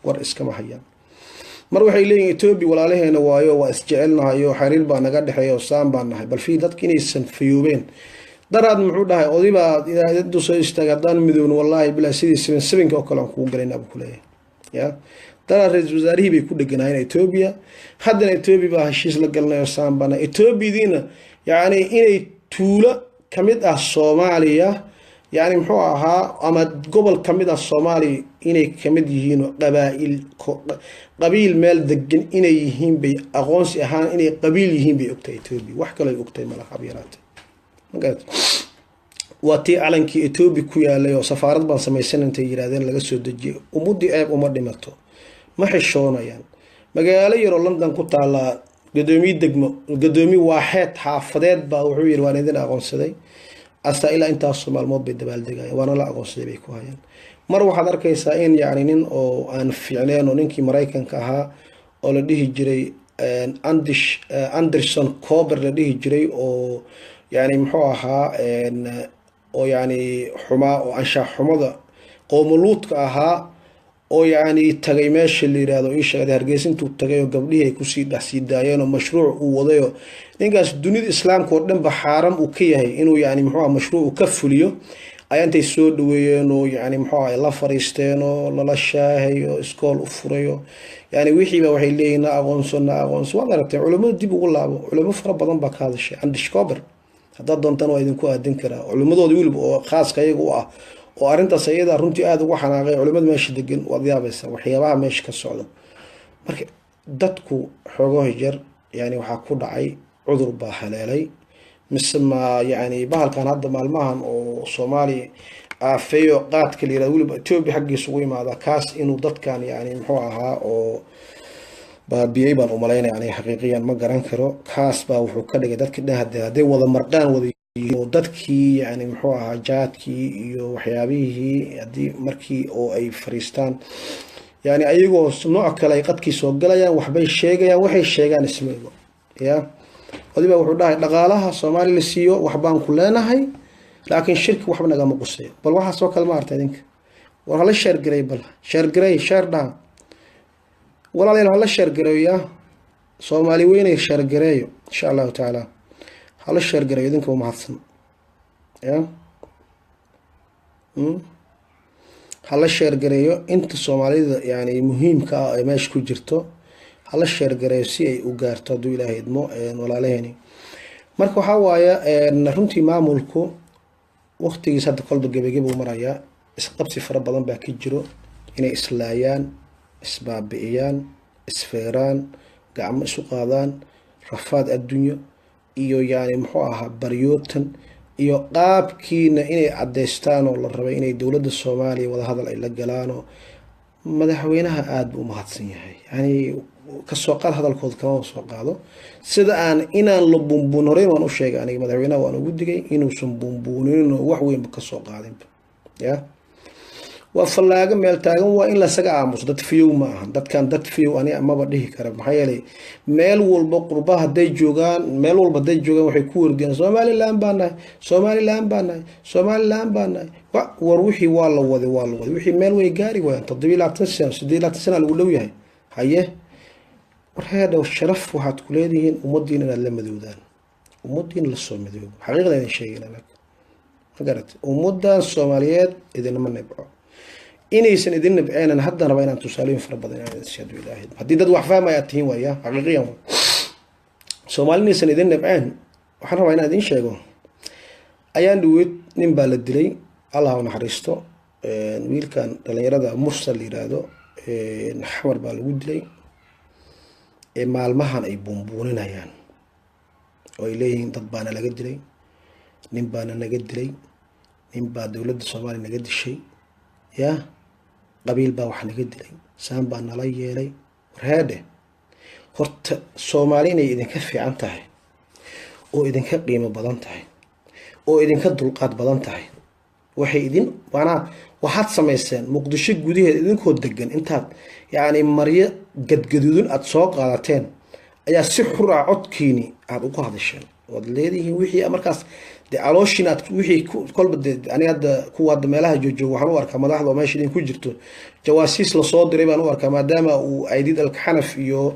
war iskama hayaan mar waxay leeyihiin Ethiopia walaalaheena waayo waa isjecelnahayo xiriir baa naga dhaxeeyo saan baan nahay bal fi dadka inaysan fiyuubeen daraad muxuu dhahay odiba idaacadu soo istaagadaan midoon wallahi bila sidii 77 oo kale aan ku galayna ku leeyahay ya daraad ra'iisul wasaarihi bay ku dhaganaayeen Ethiopia haddana Ethiopia baa heshiis la galnayo saan baan Ethiopia diina yaani inay tuula kamid ah Soomaaliya يعني محوها أما قبل كمدة الصومالي إني كمد يهينو قبيل مال دقن إني يهين بي أغونس إهان إني قبيل يهين بي أكتاي توبي وحكا لا أكتاي مالا خبيرات قالت واتي علنكي إتوبي كويا ليو سفارت بان سميسان انتي يرادين لغسو دجي ومودي عيب ومردي ماتو ما حشونا يعني مقالي يرو لندن كتا على قدومي واحد حافظات با وحوير واندين أغونس دي أستا إلا أنت الصومال مود بالدبال دقاي وأنا لا أقول سيبي كوهاين مرة واحد أركي سائن يعني نين أو أن فعليان ونينكي مرايكن كها أو لديه جري أندرسون كوبر لديه جري أو يعني محوها أو يعني حما أو أنشا حمضة قوملوت كها أو يعني تغيماش اللي رادو إيش هذا هرجيس انتو تغيو قبليه كوسي دحسي دايان ومشروع ووضيو نينكاس دنيا الإسلام كوردن بحارم وكيه إنه يعني محوها مشروع وكفليو أيانتي سود وينو يعني محوها الله فريستينو لا شاهي اسكول افريو يعني وحي بوحي لينا أغونسو وانا ربتي علماء دي بقول لعبو علماء فرق بدن باك هذا الشيء عند شكابر هذا دونتان وايدنكو أدنكرا علماء دو ديول خاص كايقو وأرنتا سيدا رنتي آد وحنا غير علماء ماشي دقن وضيابيسا وحيابها ماشي كالسعودة marka dadku xoogoo jar yani waxa ku dhacay cudur baa haleelay misma yani bahalkan hadda maalmahan oo Soomaali afeeyo qaadka liira waliba Ethiopia xaqiisu ugu yimaada kaas inuu dadkan yani muxuu ahaa oo baabiyay baan u maleynaa yani xaqiiqiyan ma garan karo kaas baa wuxuu ka dhigay dadka dhahaday wada marqaan wada dadkii yani muxuu ahaa jaadkii iyo waxyaabihii hadii markii oo ay fariistaan يعني أيقو نوع كلا يقدكي سوق جلايا وحبي شيء وحي شيء اسمه يا هذي بقى وحده لقالها صومالي للسيو وحبان كلنا هاي لكن شرك وحبنا جام قصير بل واحد سوق المارت هذيك ولا الشر قريب بل شر قريب شر ده ولا لين هلا الشر قريب يا صومالي وين الشر قريب إن شاء الله تعالى هلا الشر قريب ذنك هو محسن يا هلا شير قريو انت الصومالي يعني مهم كا ماشي ku jirto هلا شير قريو si ay u gaarto duu ilaahay idmo walaalahani marka waxa waaya runtii maamulku waqtigiisa hadda kolba gabagabo maraya isqabsi fara badan baa ka jiro inay islaayaan isbaabiyaan isfeeraan gacmo isu qaadaan rafaad adduunyo iyo yani muxuu ahaa baryootan iyo qaabkiina inay cadeystaan oo la rabay inay dawladda Soomaaliya wada hadal ay la galaano madaxweynaha aad buu mahadsan yahay yani ka soo qaad hadalkooda kama soo qaado sida aan inaan la bumbuun horey waan u sheegay aniga madaxweynaha waan ugu digay inuu san bumbuunin wax weyn ka soo qaadin ya وفلاقة ميل تاجن وإن لا سجع عموس دت فيو معه دت كان دت فيو أنا ما بديه كرب محيلي ميل والبقربة هدي جوجان ميل والبدي جوجان وحيكور دين سومالي لام بانا سومالي لام بانا سومالي لام بانا وروحي والله وذي والله وروحي ميل ويجاري وين تضيع لا تنسى سدي لا تنسى الأولوية هيه وهذا الشرف وحد كليهن ومديننا لما ذودان ومدين للصوم ذود حقيقة هذا الشيء لنا فقرت ومدة الصوماليات إذا لما نبعه إني سندين بعين أنا حتى ربنا تسالين في ربنا السيد الله حديد وحفا ما يأتيه وياه حقيقيا سومالي سندين بعين وحنا ربنا دين شيء أيان دويت نبال الدلي الله ونحرسته ويل كان لأن يراد مرسل يرادو نحور بالودلي مع المهن أي بومبونين أيان وإليه تطبعنا لقدلي نبانا نقدلي نبا دولة الصومالي نقد الشيء يا قبيل با waxaan naga dilay saan baa nala yeelay warhaade horta Soomaaliina idin ka fiican tahay oo idin ka qiimo badan tahay oo idin ka dulqaad badan tahay waxay idin waxaad sameeyeen Muqdisho gudaheeda idinkoo degan intaad yaani mariyo gadgaduudun aad soo qaadateen ayaa si xur ah codkiini aad ugu hadasheen wad leedihiin wixii markaas dee calooshin aad wixii kolba dee aniga hadda kuwa hadda meelaha joojooga waxaan u arkaa madaxda oo meesha idin ku jirto jawaasiis lasoo diray baan u arkaa maadaama uu Aidid Alkanaf iyo